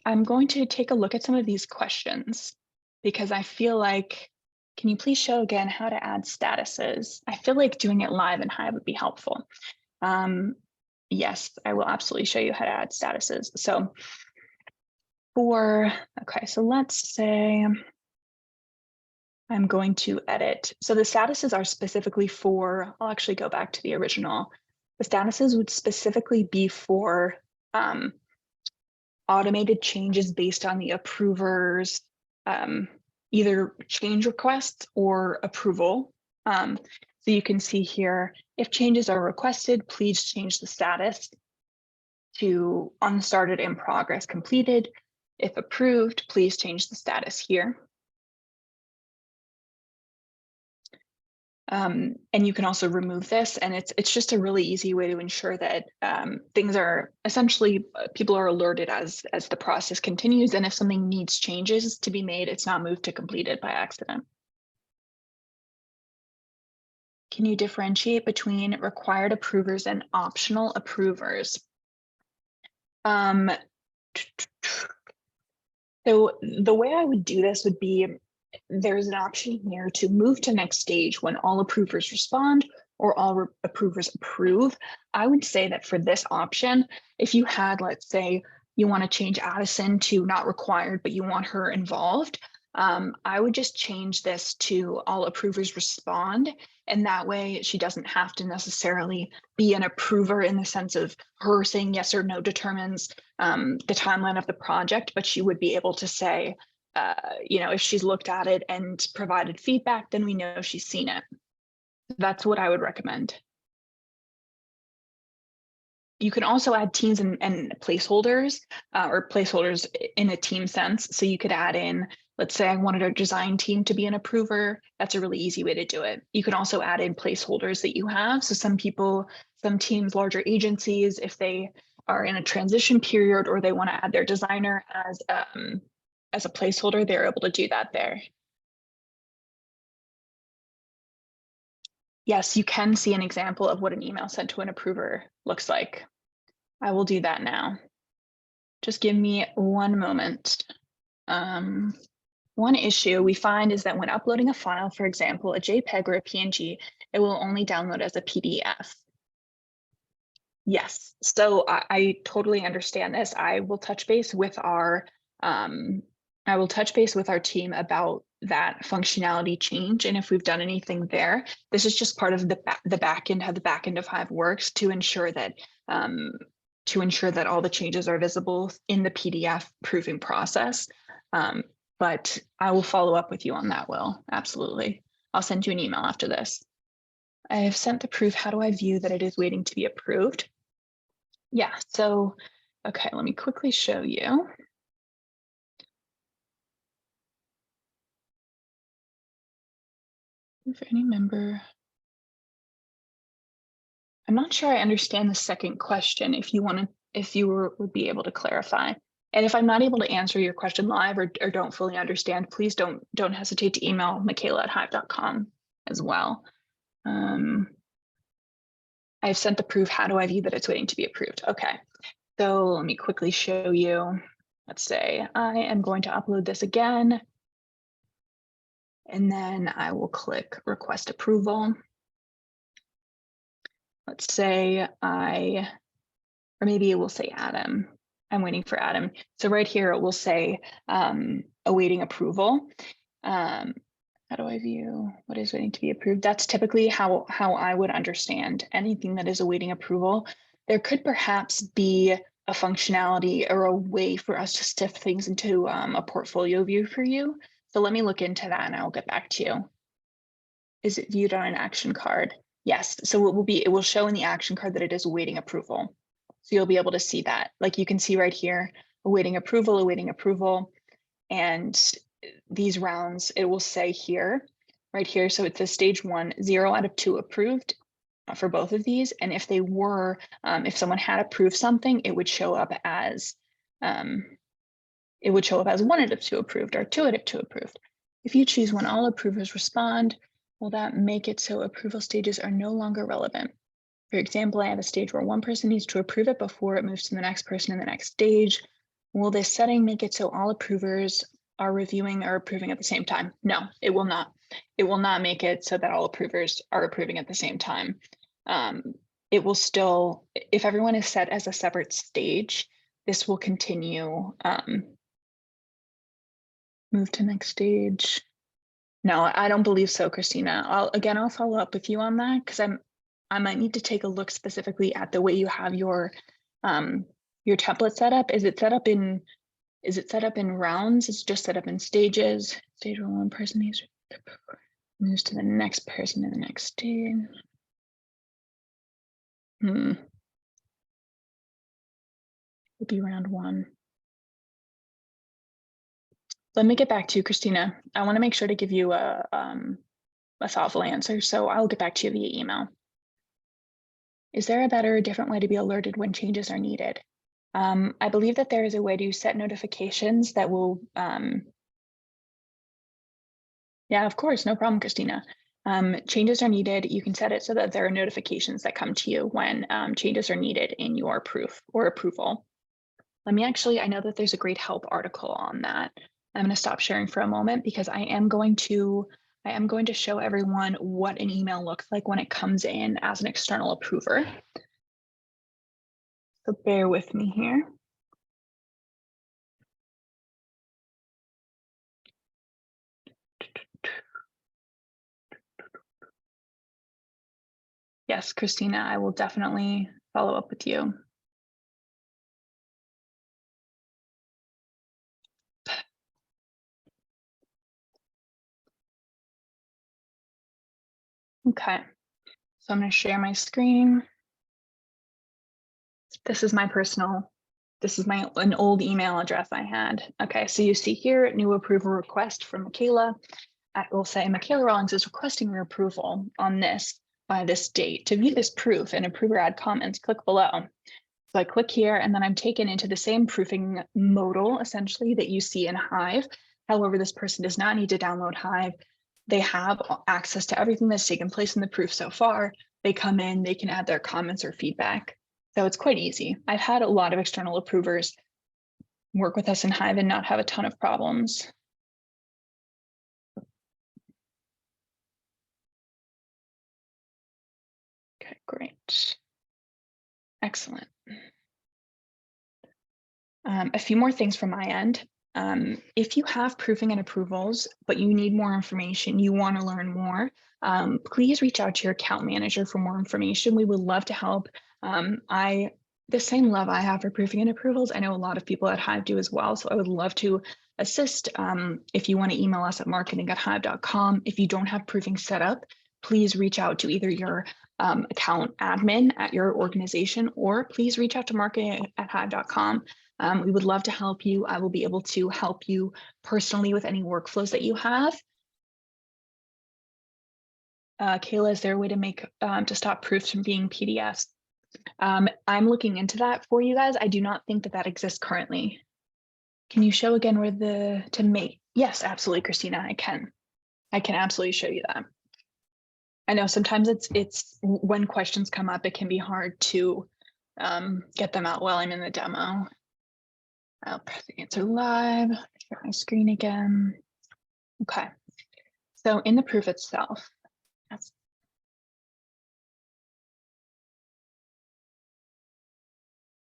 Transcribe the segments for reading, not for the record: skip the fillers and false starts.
I'm going to take a look at some of these questions because I feel like, can you please show again how to add statuses? I feel like doing it live in Hive would be helpful. Yes, I will absolutely show you how to add statuses. So okay, so let's say I'm going to edit. So the statuses are specifically for, I'll actually go back to the original. The statuses would specifically be for automated changes based on the approver's either change requests or approval. So you can see here, if changes are requested, please change the status to unstarted in progress completed. If approved, please change the status here. And you can also remove this, and it's just a really easy way to ensure that things are essentially, people are alerted as the process continues, and if something needs changes to be made, it's not moved to completed by accident. Can you differentiate between required approvers and optional approvers? So the way I would do this would be, there's an option here to move to next stage when all approvers respond or all approvers approve. I would say that for this option, if you had, let's say, you want to change Addison to not required, but you want her involved, I would just change this to all approvers respond. And that way she doesn't have to necessarily be an approver in the sense of her saying yes or no determines the timeline of the project, but she would be able to say, if she's looked at it and provided feedback, then we know she's seen it. That's what I would recommend. You can also add teams and placeholders or placeholders in a team sense. So you could add in, let's say I wanted our design team to be an approver. That's a really easy way to do it. You can also add in placeholders that you have. So some teams, larger agencies, if they are in a transition period or they want to add their designer as a placeholder, they're able to do that there. Yes, you can see an example of what an email sent to an approver looks like. I will do that now. Just give me one moment. One issue we find is that when uploading a file, for example, a JPEG or a PNG, it will only download as a PDF. Yes, so I totally understand this. I will touch base with our team about that functionality change, and if we've done anything there. This is just part of the back end, how the back end of Hive works to ensure that all the changes are visible in the PDF proofing process. But I will follow up with you on that, Will. Absolutely. I'll send you an email after this. I have sent the proof. How do I view that it is waiting to be approved? Yeah, so, okay, let me quickly show you. For any member. I'm not sure I understand the second question. If you would be able to clarify. And if I'm not able to answer your question live or don't fully understand, please don't hesitate to email Michaela@hive.com as well. I've sent the proof. How do I view that it's waiting to be approved? Okay, so let me quickly show you. Let's say I am going to upload this again. And then I will click request approval. Let's say or maybe it will say Adam. I'm waiting for Adam. So right here, it will say awaiting approval. How do I view what is waiting to be approved? That's typically how I would understand anything that is awaiting approval. There could perhaps be a functionality or a way for us to sift things into a portfolio view for you. So let me look into that and I'll get back to you. Is it viewed on an action card? Yes, so it will show in the action card that it is awaiting approval. So you'll be able to see that. Like you can see right here, awaiting approval. And these rounds, it will say here, right here. So it says stage 1, 0 out of 2 approved for both of these. And if they were, if someone had approved something, it would show up as 1 out of 2 approved or 2 out of 2 approved. If you choose when all approvers respond, will that make it so approval stages are no longer relevant? For example, I have a stage where one person needs to approve it before it moves to the next person in the next stage. Will this setting make it so all approvers are reviewing or approving at the same time? No, it will not. It will not make it so that all approvers are approving at the same time. It will still, if everyone is set as a separate stage, this will continue. Move to next stage. No, I don't believe so, Christina. I'll follow up with you on that because I might need to take a look specifically at the way you have your template set up. Is it set up in rounds? It's just set up in stages. Stage where one person moves to the next person in the next stage. Would be round one. Let me get back to you, Christina. I want to make sure to give you a thoughtful answer, so I'll get back to you via email. Is there a better or different way to be alerted when changes are needed? I believe that there is a way to set notifications that will, yeah, of course, no problem, Christina. Changes are needed. You can set it so that there are notifications that come to you when changes are needed in your proof or approval. Let me actually, I know that there's a great help article on that. I'm going to stop sharing for a moment because I am going to show everyone what an email looks like when it comes in as an external approver. So bear with me here. Yes, Christina, I will definitely follow up with you. Okay, so I'm going to share my screen. This is my an old email address I had. Okay, so you see here, new approval request from Michaela. I will say Michaela Rawlings is requesting your approval on this by this date. To view this proof and approver add comments, click below. So I click here and then I'm taken into the same proofing modal essentially that you see in Hive. However, this person does not need to download Hive. They have access to everything that's taken place in the proof so far. They come in, they can add their comments or feedback. So it's quite easy. I've had a lot of external approvers work with us in Hive and not have a ton of problems. Okay, great. Excellent. A few more things from my end. If you have proofing and approvals, but you need more information, you want to learn more, please reach out to your account manager for more information. We would love to help. The same love I have for proofing and approvals, I know a lot of people at Hive do as well. So I would love to assist. If you want to email us at marketing@hive.com. If you don't have proofing set up, please reach out to either your account admin at your organization, or please reach out to marketing@hive.com. We would love to help you. I will be able to help you personally with any workflows that you have. Kayla, is there a way to make to stop proofs from being PDFs? I'm looking into that for you guys. I do not think that exists currently. Can you show again where to make? Yes, absolutely, Christina, I can. I can absolutely show you that. I know sometimes it's when questions come up, it can be hard to get them out while I'm in the demo. I'll press answer live, share my screen again. Okay, so in the proof itself,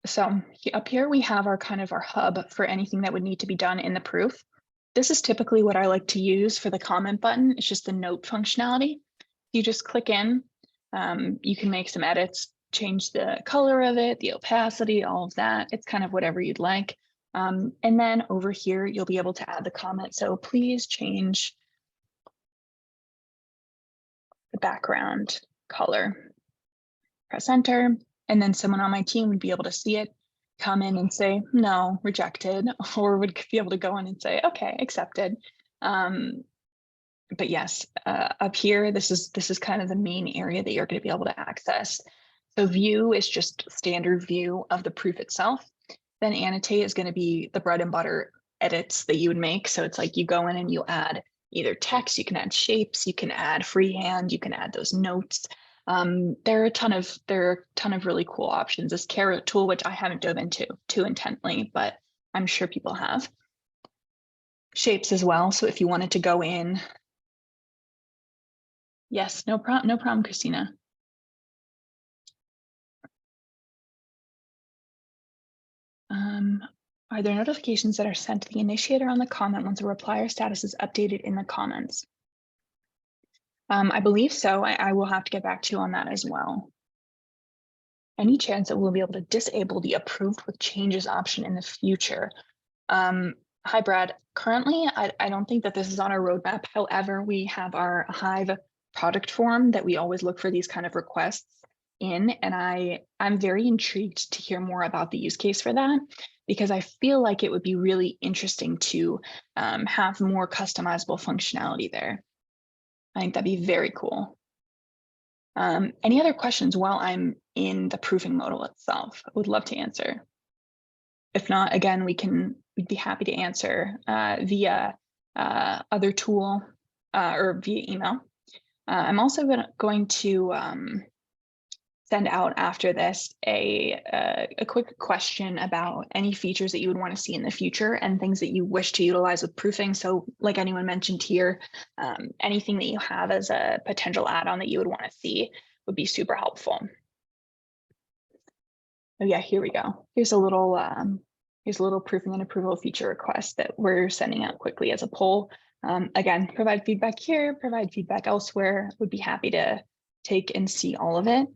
so up here we have our our hub for anything that would need to be done in the proof. This is typically what I like to use for the comment button. It's just the note functionality. You just click in, you can make some edits, change the color of it, the opacity, all of that. It's kind of whatever you'd like. And then over here, you'll be able to add the comment. So please change the background color. Press enter, and then someone on my team would be able to see it, come in and say, no, rejected, or would be able to go in and say, okay, accepted. But yes, up here, this is kind of the main area that you're going to be able to access. So view is just standard view of the proof itself. Then annotate is going to be the bread and butter edits that you would make. So it's like you go in and you add either text, you can add shapes, you can add freehand, you can add those notes. There are a ton of really cool options. This carrot tool, which I haven't dove into too intently, but I'm sure people have. Shapes as well. So if you wanted to go in. Yes, no problem, Christina. Are there notifications that are sent to the initiator on the comment once a replier status is updated in the comments? I believe so. I will have to get back to you on that as well. Any chance that we'll be able to disable the approved with changes option in the future? Hi, Brad. Currently, I don't think that this is on our roadmap. However, we have our Hive product form that we always look for these kind of requests in, and I'm very intrigued to hear more about the use case for that, because I feel like it would be really interesting to have more customizable functionality there. I think that'd be very cool. Any other questions while I'm in the proofing modal itself? I would love to answer. If not, again, we'd be happy to answer via other tool or via email. I'm also going to send out after this a quick question about any features that you would want to see in the future and things that you wish to utilize with proofing. So like anyone mentioned here, anything that you have as a potential add-on that you would want to see would be super helpful. Oh yeah, here we go. Here's a little proofing and approval feature request that we're sending out quickly as a poll. Again, provide feedback here, provide feedback elsewhere. Would be happy to take and see all of it.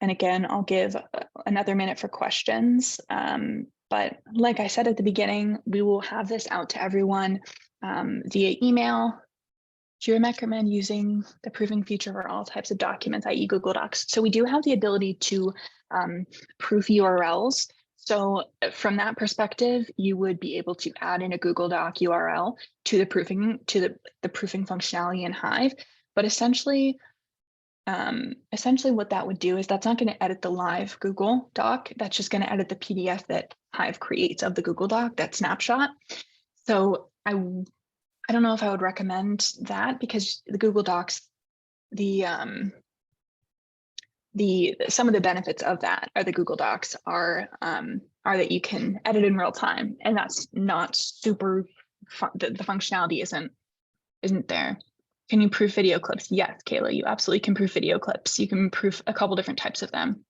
And again, I'll give another minute for questions. But like I said at the beginning, we will have this out to everyone via email. Do you recommend using the proofing feature for all types of documents, i.e. Google Docs? So we do have the ability to proof URLs. So from that perspective, you would be able to add in a Google Doc URL to the proofing functionality in Hive. But essentially what that would do is that's not going to edit the live Google Doc. That's just going to edit the PDF that Hive creates of the Google Doc, that snapshot. So I don't know if I would recommend that, because the Google Docs, some of the benefits of that are the Google Docs are that you can edit in real time, and that's not super fun. The functionality isn't there. Can you proof video clips? Yes, Kayla, you absolutely can proof video clips. You can proof a couple different types of them.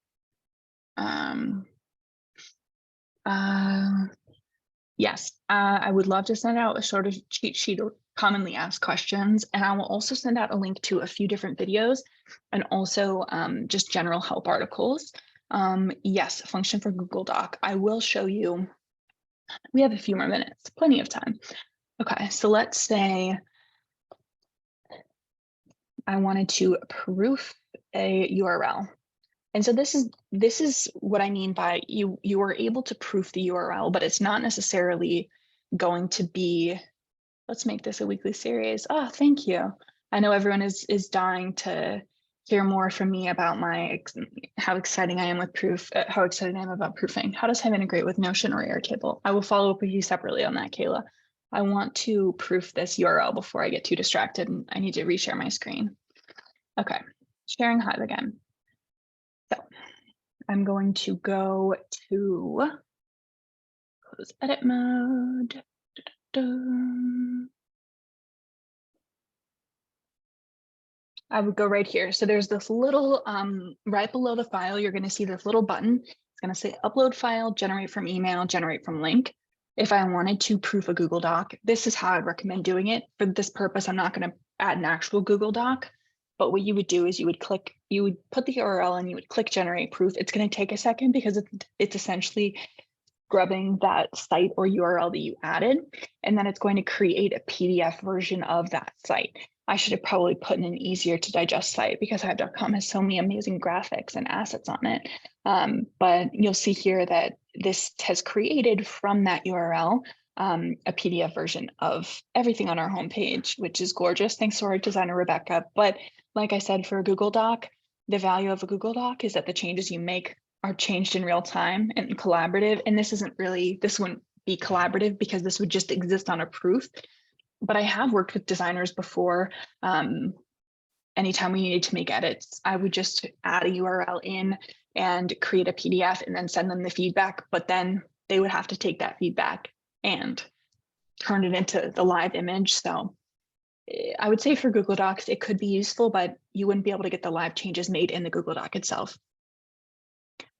Yes, I would love to send out a sort of cheat sheet of commonly asked questions, and I will also send out a link to a few different videos and also just general help articles. Yes, function for Google Doc. I will show you. We have a few more minutes, plenty of time. Okay, so let's say I wanted to proof a URL. And so this is what I mean by you are able to proof the URL, but it's not necessarily going to be, let's make this a weekly series. Oh, thank you. I know everyone is dying to hear more from me about how exciting I am with how excited I am about proofing. How does Hive integrate with Notion or Airtable? I will follow up with you separately on that, Kayla. I want to proof this URL before I get too distracted, and I need to reshare my screen. Okay, sharing Hive again. So I'm going to go to close edit mode. I would go right here. So there's this little, right below the file, you're going to see this little button. It's going to say upload file, generate from email, generate from link. If I wanted to proof a Google Doc, this is how I'd recommend doing it. For this purpose, I'm not going to add an actual Google Doc. But what you would do is you would put the URL and you would click generate proof. It's going to take a second because it's essentially grabbing that site or URL that you added, and then it's going to create a PDF version of that site. I should have probably put in an easier to digest site because Hive.com has so many amazing graphics and assets on it. But you'll see here that this has created from that URL a PDF version of everything on our homepage, which is gorgeous. Thanks to our designer, Rebecca. But like I said, for a Google Doc, the value of a Google Doc is that the changes you make are changed in real time and collaborative. And this wouldn't be collaborative because this would just exist on a proof. But I have worked with designers before. Anytime we needed to make edits, I would just add a URL in, and create a PDF and then send them the feedback, but then they would have to take that feedback and turn it into the live image. So I would say for Google Docs, it could be useful, but you wouldn't be able to get the live changes made in the Google Doc itself.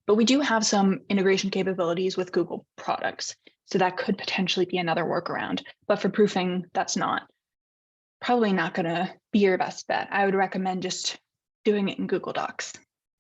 But we do have some integration capabilities with Google products. So that could potentially be another workaround. But for proofing, that's probably not going to be your best bet. I would recommend just doing it in Google Docs.